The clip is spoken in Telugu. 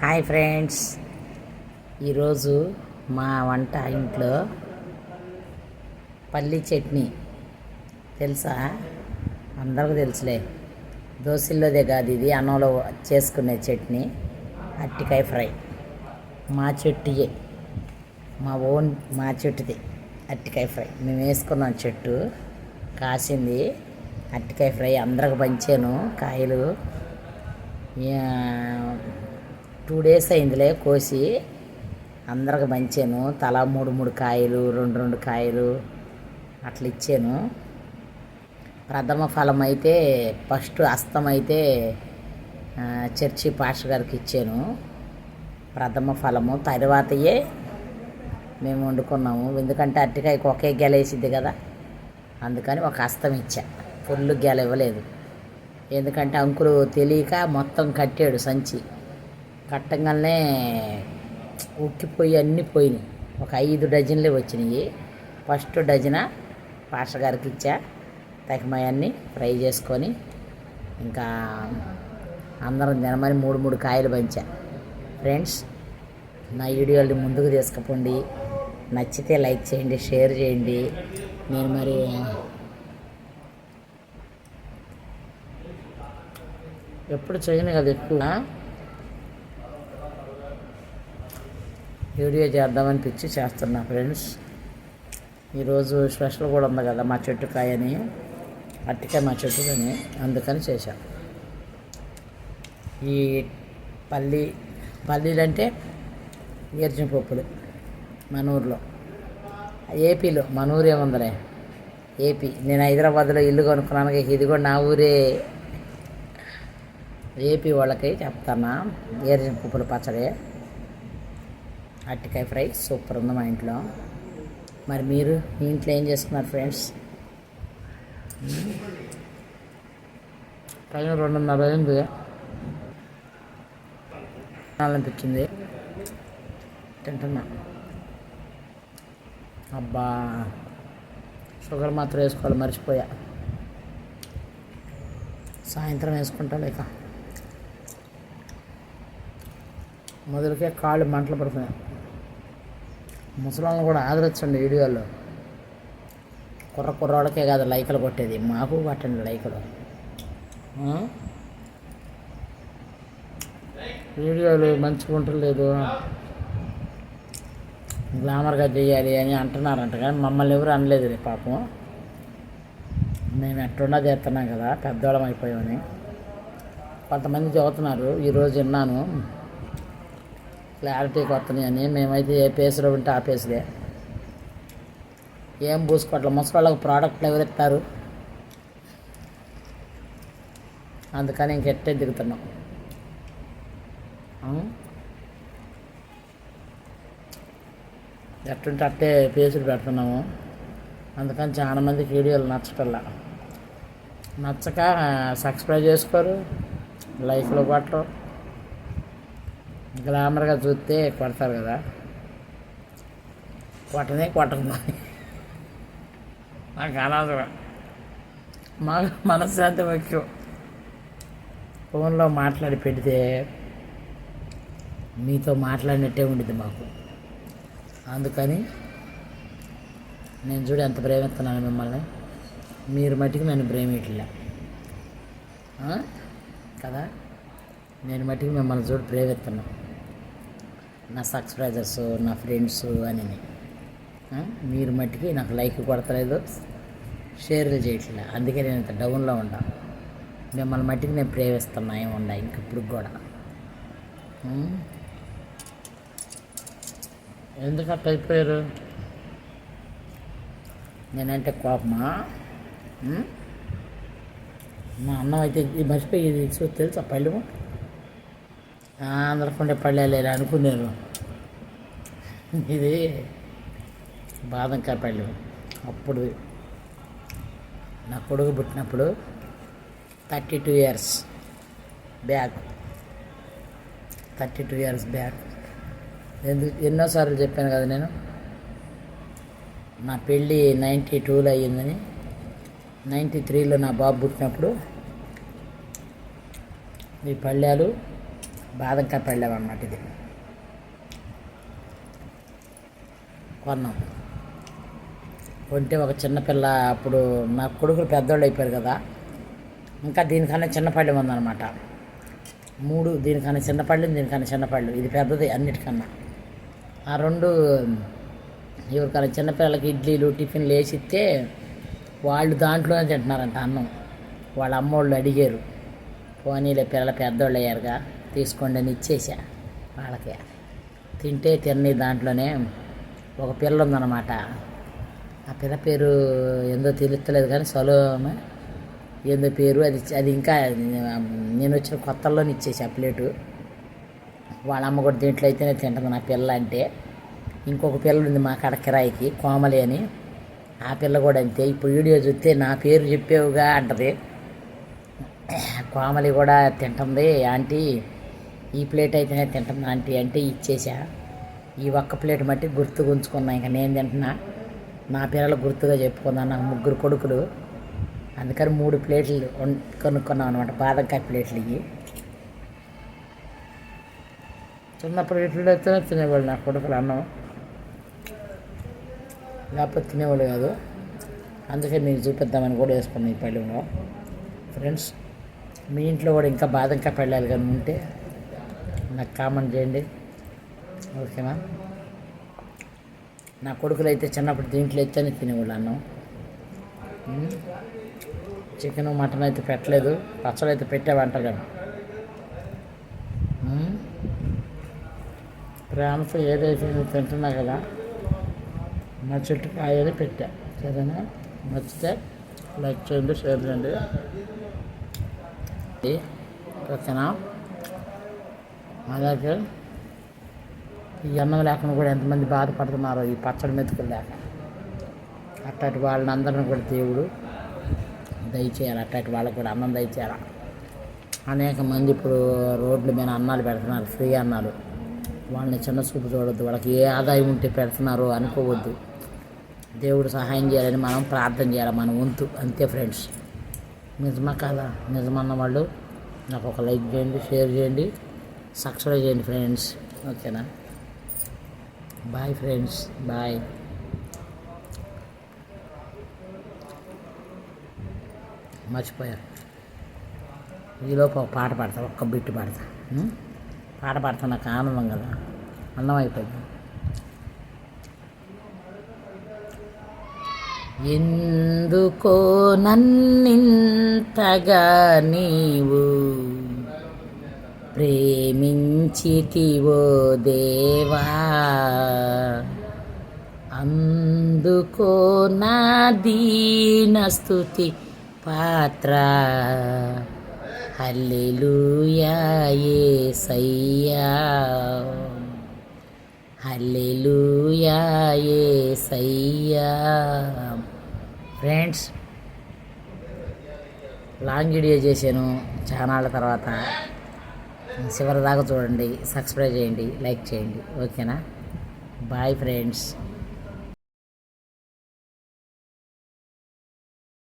హాయ్ ఫ్రెండ్స్, ఈరోజు మా వంట ఇంట్లో పల్లి చట్నీ తెలుసా? అందరికీ తెలుసులే. దోశల్లోదే కాదు, ఇది అన్నంలో చేసుకునే చట్నీ. అరటికాయ ఫ్రై మా చెట్టుయే, మా చెట్టుది అరటికాయ ఫ్రై. మేము వేసుకున్నాం, చెట్టు కాసింది. అరటికాయ ఫ్రై అందరికి పంచాను. కాయలు 2 days అయిందిలే కోసి, అందరికి పంచాను. తలా 3 కాయలు, 2 కాయలు అట్లా ఇచ్చాను. ప్రథమ ఫలం అయితే ఫస్ట్ హస్తం అయితే చర్చి పాస్టర్ గారికి ఇచ్చాను, ప్రథమ ఫలము. తర్వాతయే మేము వండుకున్నాము. ఎందుకంటే అరటికాయకు ఒకే గెల వేసిద్ది కదా, అందుకని ఒక హస్తం ఇచ్చా. ఫుల్ గెల ఇవ్వలేదు, ఎందుకంటే అంకులు తెలియక మొత్తం కట్టాడు. సంచి కట్టంగానే ఉక్కిపోయి అన్నీ పోయినాయి. ఒక 5 డజన్లే వచ్చినాయి. ఫస్ట్ డజన పాస్టర్ గారికి ఇచ్చా. తగిమయన్ని ఫ్రై చేసుకొని ఇంకా అందరం తినమని 3 కాయలు పంచా. ఫ్రెండ్స్, నా వీడియోని ముందుకు తీసుకుపోండి. నచ్చితే లైక్ చేయండి, షేర్ చేయండి. నేను మరి ఎప్పుడు చేయను కదా, ఎక్కువ వీడియో చేద్దామని పిచ్చి చేస్తున్నా. ఫ్రెండ్స్, ఈరోజు స్పెషల్ కూడా ఉంది కదా, మా చెట్టు కాయని, అరటికాయ మా చెట్టుని, అందుకని చేశాను. ఈ పల్లీలు అంటే వేరుచిన పప్పులు. మన ఊర్లో, ఏపీలో, మన ఊరే ఉందిలే, ఏపీ. నేను హైదరాబాద్లో ఇల్లు కొనుక్కున్నాను, ఇది కూడా నా ఊరే. ఏపీ వాళ్ళకి చెప్తానా, వేరుచిన పప్పుల పచ్చడి, అరటికాయ ఫ్రై సూపర్ ఉంది మా ఇంట్లో. మరి మీరు మీ ఇంట్లో ఏం చేస్తున్నారు ఫ్రెండ్స్? టైం 2:30 అయింది. అనిపించింది, తింటున్నా. అబ్బా, షుగర్ మాత్రం వేసుకోవాలి, మర్చిపోయా. సాయంత్రం వేసుకుంటా. లేక మొదలుకే కాళ్ళు మంటలు పడుతున్నాయి. ముసలాళ్ళని కూడా ఆదరించండి వీడియోలో. కుర్రవాళ్ళకే కాదు లైకులు కొట్టేది, మాకు కొట్టండి లైకులు. వీడియోలు మంచిగా ఉండలేదు, గ్లామర్గా చేయాలి అని అంటున్నారంట, కానీ మమ్మల్ని ఎవరు అనలేదు పాపం. మేము ఎట్టున్నా చేస్తున్నాం కదా, పెద్దవాళ్ళం అయిపోయామని కొంతమంది చదువుతున్నారు. ఈరోజు విన్నాను క్లారిటీకి వస్తున్నాయి అని. మేమైతే ఏ పేసులో ఉంటే ఆ పేసులే, ఏం పూసుకోవట్లే. ముసలిళ్ళకి ప్రోడక్ట్లు ఎవరిస్తారు, అందుకని ఇంకెట్టే దిగుతున్నాం. ఎట్టుంటే అట్టే పేసులు పెడుతున్నాము. అందుకని చాలామందికి వీడియోలు నచ్చటల్లా. నచ్చక సబ్స్క్రైబ్ చేసుకోరు, లైఫ్లో కొట్టరు. గ్లామర్గా చూస్తే కొడతారు కదా, కొట్టకు నాకు అనవసరం. మాకు మనశ్శాంతి ముఖ్యం. ఫోన్లో మాట్లాడి పెడితే మీతో మాట్లాడినట్టే ఉండిద్ది మాకు. అందుకని నేను చూడు ఎంత ప్రేమిస్తున్నాను మిమ్మల్ని, మీరు మట్టికి నన్ను ప్రేమిట్లే కదా. నేను మట్టికి మిమ్మల్ని చూడు ప్రేమిస్తున్నాను, నా సబ్స్క్రైబర్స్, నా ఫ్రెండ్స్ అని. మీరు మట్టికి నాకు లైక్ కొడతలేదు, షేర్లు చేయట్లే. అందుకే నేను ఇంత డౌన్లో ఉన్నా. మిమ్మల్ని మట్టికి నేను ప్రేమిస్తున్నా, ఏముండా ఇంకప్పుడు కూడా. ఎందుకు అట్లా అయిపోయారు? నేనంటే కోపమా? మా అన్నం అయితే మర్చిపోయి తెలుసా, పళ్ళు అందరికుండే పళ్ళే అనుకున్నాను. ఇది బాదంకాయ పళ్ళు. అప్పుడు నా కొడుకు పుట్టినప్పుడు 32 years బ్యాక్, 32 years బ్యాక్. ఎన్నోసార్లు చెప్పాను కదా నేను, నా పెళ్ళి 92లో అయ్యిందని. 93లో నా బాబు పుట్టినప్పుడు ఈ పళ్ళాలు బాదంకాయ పళ్ళెం అన్నమాట ఇది. కొన్నాం. కొంటే ఒక చిన్నపిల్ల అప్పుడు నా కొడుకులు పెద్దోళ్ళు అయిపోయారు కదా, ఇంకా దీనికన్నా చిన్న పళ్ళెం ఉందన్నమాట. 3 దీనికన్నా చిన్న పళ్ళెం, దీనికన్నా చిన్న పళ్ళెం. ఇది పెద్దది అన్నిటికన్నా. ఆ 2 ఎవరికన్నా చిన్నపిల్లలకి ఇడ్లీలు టిఫిన్లు వేసి ఇస్తే వాళ్ళు దాంట్లోనే తింటున్నారంట అన్నం. వాళ్ళ అమ్మోళ్ళు అడిగారు, పోనీలే పిల్లలు పెద్దోళ్ళు అయ్యారుగా తీసుకోండి అని ఇచ్చేసా వాళ్ళకి. తింటే తిని దాంట్లోనే ఒక పిల్ల ఉందన్నమాట. ఆ పిల్ల పేరు ఏందో తెలుస్తలేదు కానీ సలోమ ఏందో పేరు. అది ఇంకా నేను వచ్చిన కొత్తల్లోనే ఇచ్చేసి ఆ ప్లేటు. వాళ్ళ అమ్మ కూడా దీంట్లో అయితేనే తింటుంది నా పిల్ల అంటే. ఇంకొక పిల్ల ఉంది మా కాడ కిరాయికి, కోమలి అని. ఆ పిల్ల కూడా అంతే. ఇప్పుడు వీడియో చూస్తే నా పేరు చెప్పేవుగా అంటది. కోమలి కూడా తింటుంది ఆంటీ, ఈ ప్లేట్ అయితేనే తింటుంది ఆంటీ అంటే ఇచ్చేసా. ఈ ఒక్క ప్లేట్ మట్టి గుర్తుగా ఉంచుకున్నా. ఇంకా నేను తింటున్నా, నా పిల్లలు గుర్తుగా చెప్పుకున్నాను. నాకు 3 కొడుకులు, అందుకని 3 ప్లేట్లు కొనుక్కున్నాం అనమాట. బాదంకాయ ప్లేట్లు ఇవి. చిన్నప్పుడు ఇట్లా తినేవాళ్ళు నా కొడుకులు అన్నం, లేకపోతే తినేవాళ్ళు కాదు. అందుకే మీకు చూపిద్దామని కూడా వేసుకున్నాను ఈ పళ్ళెంలో. ఫ్రెండ్స్, మీ ఇంట్లో కూడా ఇంకా బాదంకాయ పళ్ళాలు కానీ ఉంటే నాకు కామెంట్ చేయండి, ఓకేనా? నా కొడుకులు అయితే చిన్నప్పుడు దీంట్లో అయితేనే తినేవాళ్ళు అన్నం. చికెన్ మటన్ అయితే పెట్టలేదు, పచ్చడి అయితే పెట్టావంటారు. ప్రేమతో ఏదైతే నేను తింటున్నా కదా, నా చెట్టు కాయని పెట్టా. సరేనా? నచ్చితే లైక్ చేయండి, షేర్ చేయండి, ఓకేనా? అలాగే ఈ అన్నం లేకుండా కూడా ఎంతమంది బాధపడుతున్నారో ఈ పచ్చడి మెతుకులు లేక. అట్టటి వాళ్ళని అందరిని కూడా దేవుడు దయచేయాలి, అట్టటి వాళ్ళకి కూడా అన్నం దయచేయాలి. అనేక మంది ఇప్పుడు రోడ్ల మీద అన్నాలు పెడుతున్నారు, ఫ్రీ అన్నాలు. వాళ్ళని చిన్న చూపు చూడొద్దు. వాళ్ళకి ఏ ఆదాయం ఉంటే పెడుతున్నారో అనుకోవద్దు. దేవుడు సహాయం చేయాలని మనం ప్రార్థన చేయాలి, మన వంతు, అంతే ఫ్రెండ్స్. నిజమా కాదా? నిజమన్న వాళ్ళు నాకు ఒక లైక్ చేయండి, షేర్ చేయండి, సబ్స్క్రైబ్ చేయండి ఫ్రెండ్స్, ఓకేనా? Bye friends, bye. మర్చిపోయా, ఈలోపు ఒక పాట పాడతా, ఒక్క బిట్టు పాడతా. పాట పాడతా, నాకు ఆనందం కదా, అన్నం అయిపోయింది. ఎందుకో నన్నింతగా నీవు ప్రేమించితివో దేవా, అందుకో నా దీన స్తుతి పాత్ర. హల్లెలూయా యేసయ్యా, హల్లెలూయా యేసయ్యా. ఫ్రెండ్స్, లాంగ్ వీడియో చేశాను చానాళ్ళ తర్వాత. చివరి దాకా చూడండి, సబ్స్క్రైబ్ చేయండి, లైక్ చేయండి, ఓకేనా? Bye friends.